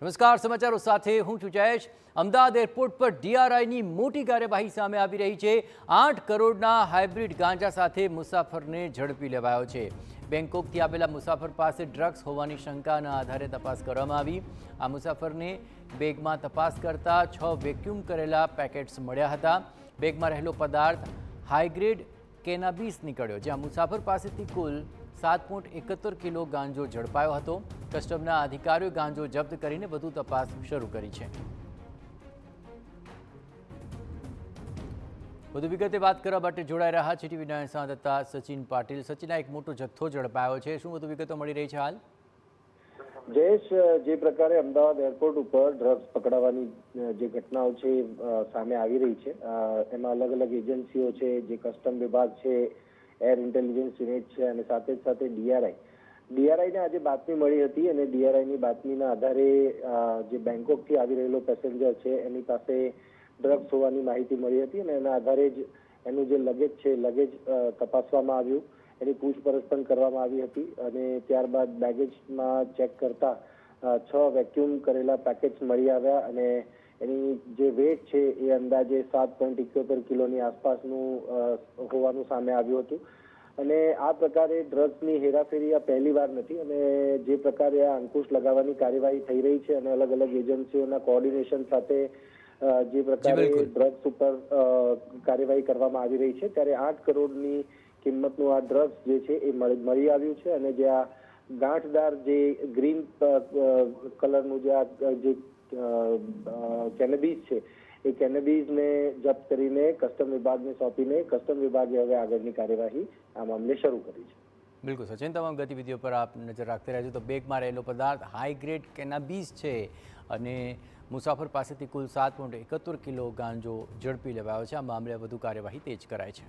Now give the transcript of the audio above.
નમસ્કાર, સમાચારો સાથે હું છું જયેશ। અમદાવાદ એરપોર્ટ પર ડીઆરઆઈની મોટી કાર્યવાહી સામે આવી રહી છે। 8 કરોડના હાઇબ્રિડ ગાંજા સાથે મુસાફરને ઝડપી લેવાયો છે। બેંકોકથી આવેલા મુસાફર પાસે ડ્રગ્સ હોવાની શંકાના આધારે તપાસ કરવામાં આવી। આ મુસાફરને બેગમાં તપાસ કરતા 6 વેક્યુમ કરેલા પેકેટ્સ મળ્યા હતા। બેગમાં રહેલો પદાર્થ હાઈગ્રેડ કેનાબીસ નીકળ્યો, જ્યાં મુસાફર પાસેથી કુલ 7.71 કિલો ગાંજો ઝડપાયો હતો। કસ્ટમના અધિકારીઓએ ગાંજો જપ્ત કરીને વધુ તપાસ શરૂ કરી છે। વધુ વિગતે વાત કરવા માટે જોડાઈ રહ્યા છે ટીવીના સંવાદદાતા સચિન પાટીલ। સચિન, એક મોટો જથ્થો ઝડપાયો છે, શું વધુ વિગતો મળી રહી છે હાલ? જયેશ, જે પ્રકારે અમદાવાદ એરપોર્ટ ઉપર ડ્રગ્સ પકડાવાની જે ઘટનાઓ છે સામે આવી રહી છે, એમાં અલગ અલગ એજન્સીઓ છે, જે કસ્ટમ વિભાગ છે, એર ઇન્ટેલિજન્સ યુનિટ છે અને સાથે જ સાથે ડીઆરઆઈને આજે બાતમી મળી હતી અને ડીઆરઆઈની બાતમીના આધારે જે બેંકોકથી આવી રહેલો પેસેન્જર છે એની પાસે ડ્રગ્સ હોવાની માહિતી મળી હતી અને એના આધારે જ એનું જે લગેજ છે લગેજ તપાસવામાં આવ્યું, એની પૂછપરછ પણ કરવામાં આવી હતી અને ત્યારબાદ બેગેજમાં ચેક કરતા 6 વેક્યુમ કરેલા પેકેટ્સ મળી આવ્યા અને એની જે વેટ છે એ અંદાજે 7.71 કિલોની આસપાસનું હોવાનું સામે આવ્યું હતું। અને આ પ્રકારે ડ્રગ્સની હેરાફેરી આ પહેલી વાર નથી અને જે પ્રકારે આ અંકુશ લગાવવાની કાર્યવાહી થઈ રહી છે અને અલગ અલગ એજન્સીઓના કોઓર્ડિનેશન સાથે જે પ્રકારે ડ્રગ્સ ઉપર કાર્યવાહી કરવામાં આવી રહી છે, ત્યારે 8 કરોડની કિંમતનું આ ડ્રગ્સ જે છે એ મળી આવ્યું છે અને જે આ ગાંઠદાર જે ગ્રીન કલરનું જે કેનેબીસ છે એ કેનેબીસને જપ્ત કરીને કસ્ટમ વિભાગને સોંપીને કસ્ટમ વિભાગે હવે આગળની કાર્યવાહી આ મામલે શરૂ કરી છે। બિલકુલ સચિન, તમામ ગતિવિધિઓ પર આપ નજર રાખते રહેજો। તો બેગમાં રહેલો પદાર્થ હાઈગ્રેડ કેનાબીસ છે અને મુસાફર પાસેથી કુલ 7.71 કિલો ગાંજો ઝડપી લેવાયો છે। આ મામલે વધુ કાર્યવાહી તેજ કરાઈ છે।